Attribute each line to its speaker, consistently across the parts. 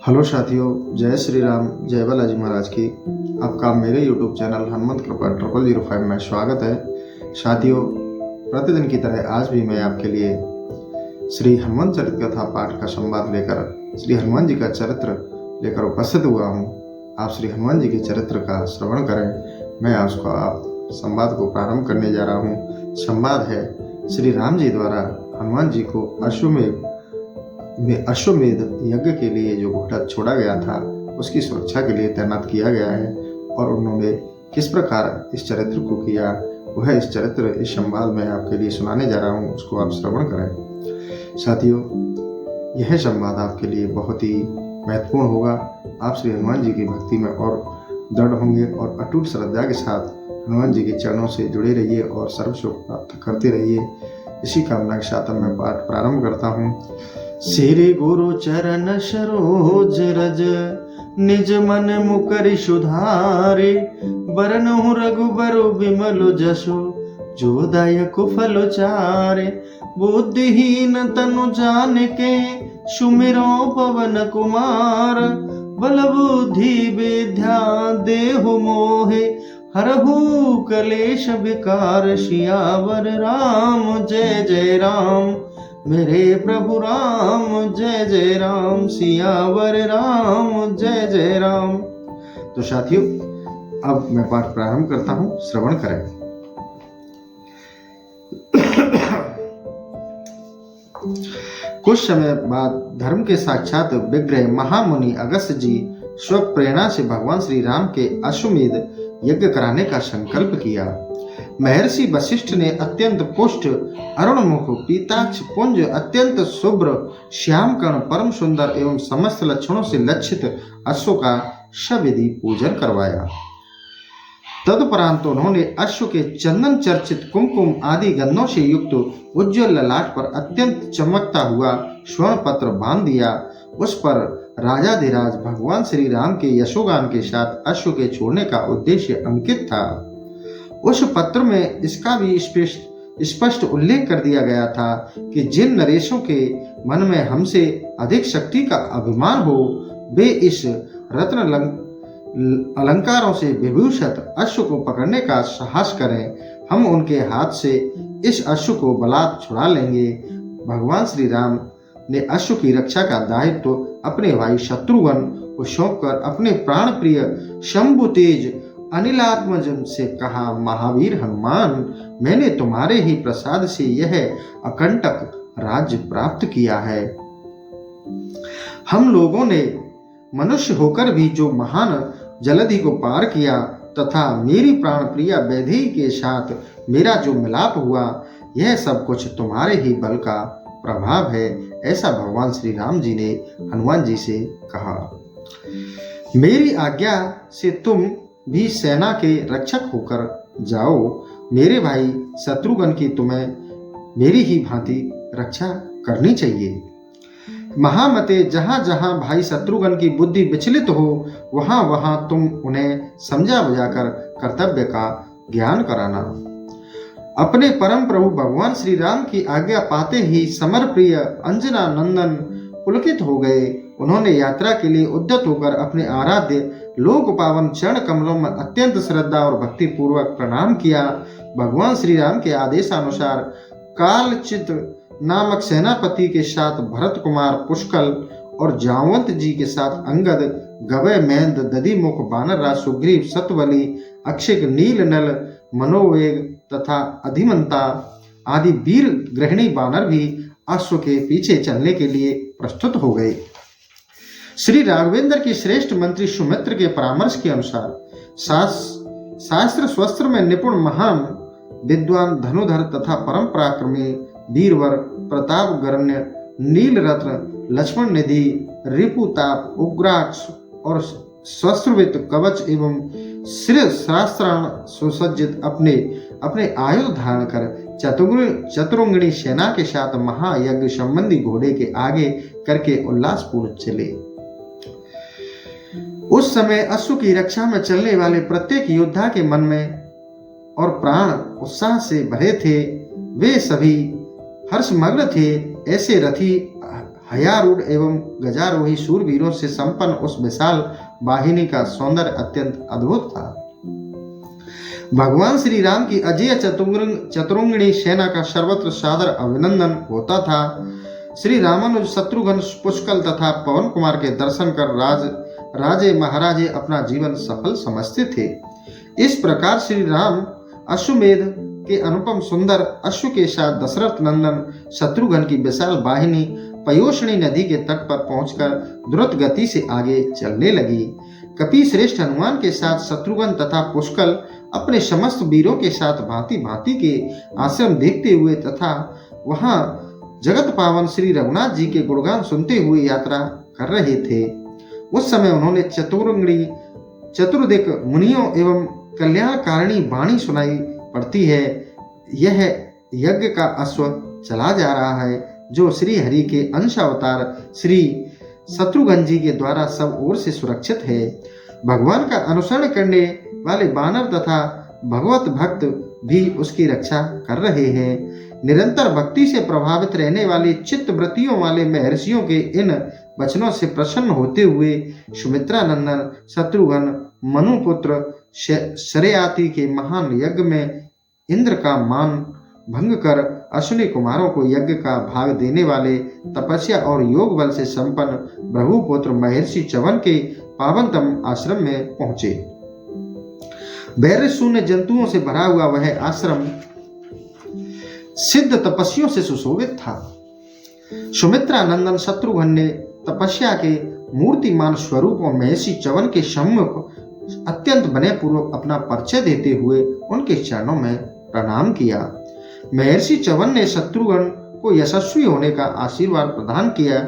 Speaker 1: Hello साथियों, जय श्री राम, जय बालाजी महाराज की। आपका मेरे यूट्यूब चैनल हनुमंत कृपा 0005 में स्वागत है। साथियों, प्रतिदिन की तरह आज भी मैं आपके लिए श्री हनुमान चरित कथा पाठ का संवाद लेकर श्री हनुमान जी का चरित्र लेकर उपस्थित हुआ हूँ। आप श्री हनुमान जी के चरित्र का श्रवण करें। मैं आप संवाद को प्रारंभ करने जा रहा हूँ। संवाद है श्री राम जी द्वारा हनुमान जी को अश्वमेध यज्ञ के लिए जो घोड़ा छोड़ा गया था उसकी सुरक्षा के लिए तैनात किया गया है और उन्होंने किस प्रकार इस चरित्र को किया, वह इस चरित्र इस संवाद में आपके लिए सुनाने जा रहा हूँ। उसको आप श्रवण करें। साथियों, यह संवाद आपके लिए बहुत ही महत्वपूर्ण होगा। आप श्री हनुमान जी की भक्ति में और दृढ़ होंगे और अटूट श्रद्धा के साथ हनुमान जी के चरणों से जुड़े रहिए और सर्व सुख प्राप्त करते रहिए। इसी कामना के साथ मैं पाठ प्रारंभ करता हूँ। श्री गुरु चरण सरोज रज निज मन मुकरि सुधारे, बरनहु रघुबर बिमल जसो जो दायक फल चारे। बुद्धिहीन तनु जानिके सुमिरो पवन कुमार, बल बुद्धि विद्या देहु मोहे हरहु कलेश विकार। सियावर राम जय जय राम, मेरे प्रभु राम जय जय राम। सियावर राम जय जय राम। तो साथियों, अब मैं पाठ प्रारंभ करता हूं, श्रवण करें। कुछ समय बाद धर्म के साक्षात विग्रह महामुनि अगस्त्य जी स्व प्रेरणा से भगवान श्री राम के अश्वमेध यज्ञ कराने का संकल्प किया। महर्षि वशिष्ठ ने अत्यंत पुष्ट अरुणमुख पीताक्ष पुंज अत्यंत शुभ्र श्याम कर्ण परम सुंदर एवं समस्त लक्षणों से लक्षित अश्व का सविधि पूजन करवाया। तदुपरांत उन्होंने अश्व के चंदन चर्चित कुमकुम आदि गंधों से युक्त उज्ज्वल ललाट पर अत्यंत चमकता हुआ स्वर्ण पत्र बांध दिया। उस पर राजाधिराज भगवान श्री राम के यशोगान के साथ अश्व के छोड़ने का उद्देश्य अंकित था। उस पत्र में इसका भी स्पष्ट उल्लेख कर दिया गया था कि जिन नरेशों के मन में हमसे अधिक शक्ति का अभिमान हो, वे इस रत्न अलंकारों से विभूषित अश्व को पकड़ने का साहस करें। हम उनके हाथ से इस अश्व को बलात् छुड़ा लेंगे। भगवान श्री राम ने अश्व की रक्षा का दायित्व अपने भाई शत्रुघ्न को सौंपकर अपने प्राण प्रिय शंभु तेज अनिलात्मजन से कहा, महावीर हनुमान, मैंने तुम्हारे ही प्रसाद से यह अकंटक राज्य प्राप्त किया है। हम लोगों ने मनुष्य होकर भी जो महान जलधि को पार किया तथा मेरी प्राण प्रिया वैदेही के साथ मेरा जो मिलाप हुआ, यह सब कुछ तुम्हारे ही बल का प्रभाव है। ऐसा भगवान श्री राम जी ने हनुमान जी से कहा। मेरी आज्ञा से तुम भी सेना के रक्षक होकर जाओ। मेरे भाई शत्रुघ्न की तुम्हें मेरी ही भांति रक्षा करनी चाहिए। महामते, जहां जहां भाई शत्रुघ्न की बुद्धि विचलित हो, वहां वहां तुम उन्हें समझा बुझाकर कर्तव्य का ज्ञान कराना। अपने परम प्रभु भगवान श्री राम की आज्ञा पाते ही समर प्रिय अंजना नंदन पुलकित हो गए। उन्होंने यात्रा के लिए उद्यत होकर अपने आराध्य लोक पावन चरण कमलों में अत्यंत श्रद्धा और भक्ति पूर्वक प्रणाम किया। भगवान श्री राम के आदेशानुसार कालचित नामक सेनापति के साथ भरत कुमार पुष्कल और जावंत जी के साथ अंगद, गवय, महेंद्र, दधिमुख, बानरराज, सुग्रीव, सतवली, अक्षिक, नील नल, मनोवेग तथा अधिमंता आदि वीर गृहिणी बानर भी अश्व के पीछे चलने के लिए प्रस्तुत हो गए। श्री राघवेंद्र की श्रेष्ठ मंत्री सुमित्र के परामर्श के अनुसार शास्त्र शस्त्र में निपुण महान विद्वान धनुधर तथा परम पराक्रमी वीरवर प्रताप गरण्य नील रत्न लक्ष्मण निधि रिपुताप उग्राक्ष और शस्त्रवित कवच एवं शास्त्राण सुसज्जित अपने आयुध धारण कर चतुरंगिणी सेना के साथ महायज्ञ संबंधी घोड़े के आगे करके उल्लासपूर्ण चले। उस समय अश्व की रक्षा में चलने वाले प्रत्येक योद्धा के मन में और प्राण उत्साह से भरे थे। वे सभी हर्षमग्न थे। ऐसे रथी हयारूढ़ एवं गजारोही शूरवीरों से संपन्न उस विशाल वाहिनी का सौंदर्य अत्यंत अद्भुत था। भगवान श्री राम की अजय चतुरंगिणी सेना का सर्वत्र सादर अभिनंदन होता था। श्री रामानुज शत्रुघ्न पुष्कल तथा पवन कुमार के दर्शन कर राजे महाराजे अपना जीवन सफल समझते थे। इस प्रकार श्री राम अश्वमेध के अनुपम सुंदर अश्व के साथ दशरथ नंदन शत्रुघ्न की विशाल वाहिनी पयोष्णी नदी के तट पर पहुंचकर द्रुत गति से आगे चलने लगी। कपि श्रेष्ठ हनुमान के साथ शत्रुघ्न तथा पुष्कल अपने समस्त वीरों के साथ भांति भांति के आश्रम देखते हुए तथा वहां जगत पावन श्री रघुनाथ जी के गुणगान सुनते हुए यात्रा कर रहे थे। उस समय उन्होंने चतुर्दिक मुनियों एवं कल्याणकारिणी वाणी सुनाई पड़ती है। यह यज्ञ का अश्व चला जा रहा है जो श्री हरि के अंश अवतार श्री शत्रुघ्न जी के द्वारा सब ओर से सुरक्षित है। भगवान का अनुसरण करने वाले बानर तथा भगवत भक्त भी उसकी रक्षा कर रहे हैं। निरंतर भक्ति से प्रभावित रहने वाले चित्त वृत्तियों वाले महर्षियों के इन वचनों से प्रसन्न होते हुए सुमित्रा नंदन शत्रुघ्न मनुपुत्र शरयाति के महान यज्ञ में इंद्र का मान भंग कर अश्विनी कुमारों को यज्ञ का भाग देने वाले तपस्या और योग बल से संपन्न भृगुपुत्र महर्षि च्यवन के पावनतम आश्रम में पहुंचे। वैर शून्य जंतुओं से भरा हुआ वह आश्रम सिद्ध तपस्वियों से सुशोभित था। सुमित्रा नंदन शत्रुघ्न ने तपस्या के मूर्तिमान स्वरूप और महर्षि च्यवन के सम्मुख अत्यंत विनय पूर्वक अपना परिचय देते हुए उनके चरणों में प्रणाम किया। महर्षि च्यवन ने शत्रुघ्न को यशस्वी होने का आशीर्वाद प्रदान किया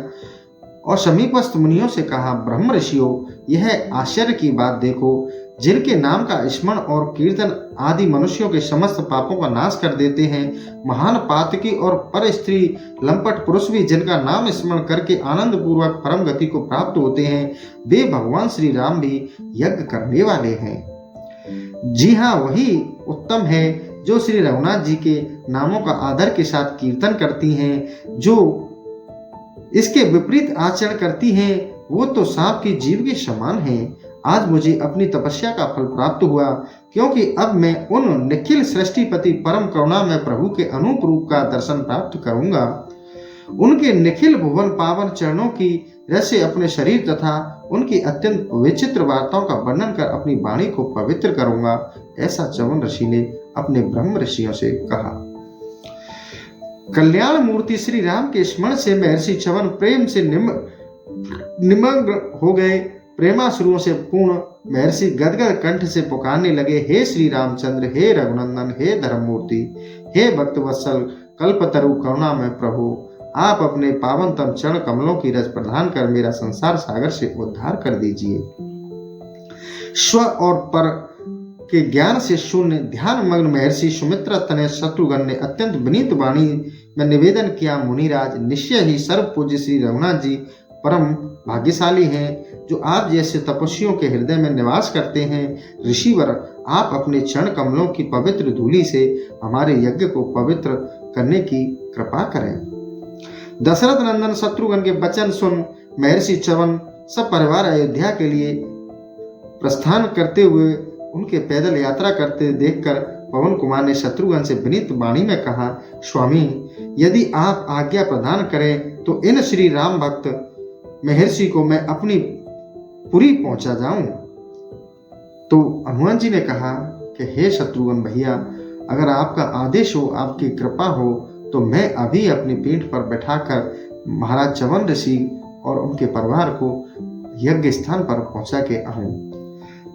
Speaker 1: और समीपस्थ मुनियों से कहा, ब्रह्म ऋषियों, यह आश्चर्य की बात देखो, जिनके नाम का स्मरण और कीर्तन आदि मनुष्यों के समस्त पापों का नाश कर देते हैं। महान पातकी और पर स्त्री लंपट पुरुष भी जिनका नाम स्मरण करके आनंद पूर्वक परम गति को प्राप्त होते हैं, वे भगवान श्री राम भी यज्ञ करने वाले हैं। जी हाँ, वही उत्तम है जो श्री रघुनाथ जी के नामों का आदर के साथ कीर्तन करती हैं। जो इसके विपरीत आचरण करती हैं वो तो सांप की जीव के समान हैं। आज मुझे अपनी तपस्या का फल प्राप्त हुआ, क्योंकि अब मैं उन निखिल सृष्टिपति परम करुणा में प्रभु के अनूप रूप का दर्शन प्राप्त करूंगा। उनके निखिल भुवन पावन चरणों की रस से अपने शरीर तथा उनकी अत्यंत विचित्र वार्ताओं का वर्णन कर अपनी वाणी को पवित्र करूंगा। ऐसा च्यवन ऋषि ने अपने ब्रह्म ऋषियों से कहा। कल्याण मूर्ति श्री राम के स्मरण से महर्षि च्यवन प्रेम से निमग्न हो गए। प्रेमाश्रुओं से पूर्ण महर्षि गदगद कंठ से पुकारने लगे, हे श्री रामचंद्र, हे रघुनंदन, हे धर्ममूर्ति, हे भक्तवत्सल, कल्पतरु करुणा में प्रभु, आप अपने पावनतम चरण कमलों की रस प्रदान कर मेरा संसार सागर से उद्धार कर दीजिए। स्व और पर के ज्ञान से शून्य ध्यान मग्न महर्षि सुमित्रा तनय शत्रुघ्न ने अत्यंत विनीत वाणी में निवेदन किया, मुनिराज, निश्चय ही सर्व पूज्य श्री रघुनाथ जी परम भाग्यशाली हैं जो आप जैसे तपस्वियों के हृदय में निवास करते हैं। ऋषिवर, आप अपने चरण कमलों की पवित्र धूलि से हमारे यज्ञ को पवित्र करने की कृपा करें। दशरथ नंदन शत्रुघ्न के वचन सुन महर्षि च्यवन सब परिवार अयोध्या के लिए प्रस्थान करते हुए उनके पैदल यात्रा करते देखकर पवन कुमार ने शत्रुघ्न से विनीत वाणी में कहा, स्वामी, यदि आप आज्ञा प्रदान करें तो इन श्री राम भक्त महर्षि को मैं अपनी पुरी पहुंचा जाऊं। तो हनुमान जी ने कहा कि हे शत्रुघ्न भैया, अगर आपका आदेश हो, आपकी कृपा हो, तो मैं अभी अपनी पीठ पर बैठाकर महाराज च्यवन ऋषि और उनके परिवार को यज्ञ स्थान पर पहुंचा के आऊं।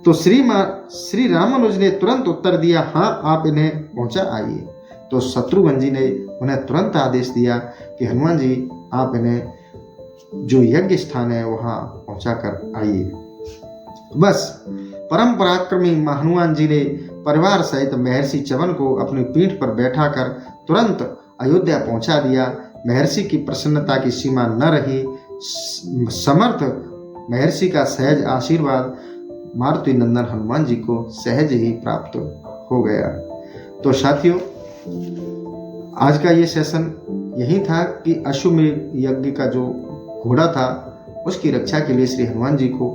Speaker 1: तो श्री रामानुज ने तुरंत उत्तर दिया, हाँ, आप इन्हें पहुंचा आइए। तो शत्रुघ्न जी ने उन्हें तुरंत आदेश दिया कि हनुमान जी, आप इन्हें जो यज्ञ स्थान है वहां पहुंचा कर आइए। बस परम पराक्रमी हनुमान जी ने परिवार सहित महर्षि च्यवन को अपनी पीठ पर बैठाकर तुरंत अयोध्या पहुंचा दिया। महर्षि की प्रसन्नता की सीमा न रही। समर्थ महर्षि का सहज आशीर्वाद मारुति नंदन हनुमान जी को सहज ही प्राप्त हो गया। तो साथियों, आज का ये सेशन यही था कि अश्वमेध यज्ञ का जो घोड़ा था उसकी रक्षा के लिए श्री हनुमान जी को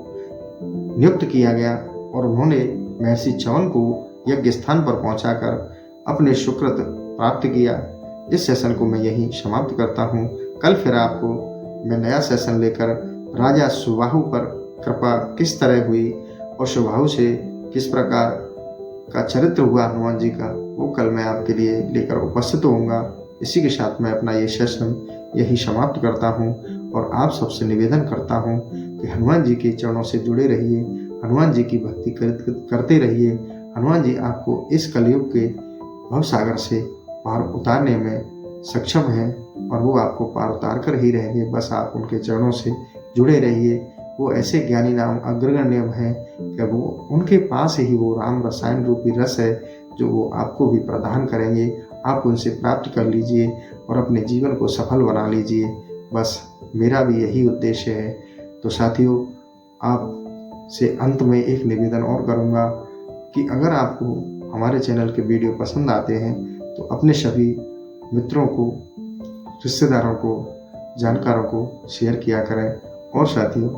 Speaker 1: नियुक्त किया गया और उन्होंने महर्षि च्यवन को यज्ञ स्थान पर पहुंचाकर अपने सुकृत प्राप्त किया। इस सेशन को मैं यहीं समाप्त करता हूँ। कल फिर आपको मैं नया सेशन लेकर राजा सुबाहु पर कृपा किस तरह हुई और सुबाहु से किस प्रकार का चरित्र हुआ हनुमान जी का, वो कल मैं आपके लिए लेकर उपस्थित होऊंगा। इसी के साथ मैं अपना ये सेशन यही समाप्त करता हूँ और आप सबसे निवेदन करता हूँ कि हनुमान जी के चरणों से जुड़े रहिए, हनुमान जी की भक्ति करते रहिए। हनुमान जी आपको इस कलयुग के भवसागर से पार उतारने में सक्षम हैं और वो आपको पार उतार कर ही रहेंगे। बस आप उनके चरणों से जुड़े रहिए। वो ऐसे ज्ञानी नाम अग्रगण्य हैं कि वो उनके पास ही वो राम रसायन रूपी रस है जो वो आपको भी प्रदान करेंगे। आप उनसे प्राप्त कर लीजिए और अपने जीवन को सफल बना लीजिए। बस मेरा भी यही उद्देश्य है। तो साथियों, आप से अंत में एक निवेदन और करूँगा कि अगर आपको हमारे चैनल के वीडियो पसंद आते हैं तो अपने सभी मित्रों को, रिश्तेदारों को, जानकारों को शेयर किया करें। और साथियों,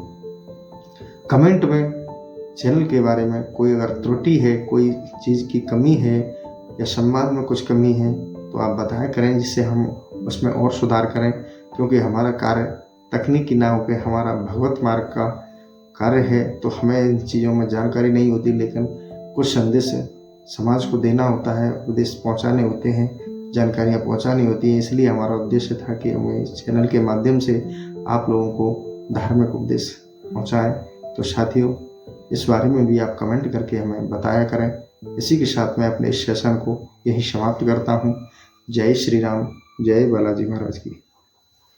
Speaker 1: कमेंट में चैनल के बारे में कोई अगर त्रुटि है, कोई चीज़ की कमी है या संवाद में कुछ कमी है तो आप बताया करें, जिससे हम उसमें और सुधार करें। क्योंकि हमारा कार्य तकनीकी ना होकर हमारा भगवत मार्ग का कार्य है, तो हमें इन चीज़ों में जानकारी नहीं होती, लेकिन कुछ संदेश समाज को देना होता है, उपदेश पहुंचाने होते हैं, जानकारियां पहुंचानी होती हैं। इसलिए हमारा उद्देश्य था कि हम इस चैनल के माध्यम से आप लोगों को धार्मिक उपदेश पहुंचाएं। तो साथियों, इस बारे में भी आप कमेंट करके हमें बताया करें। इसी के साथ मैं अपने इस सेशन को यही समाप्त करता हूँ। जय श्री राम, जय बालाजी महाराज की।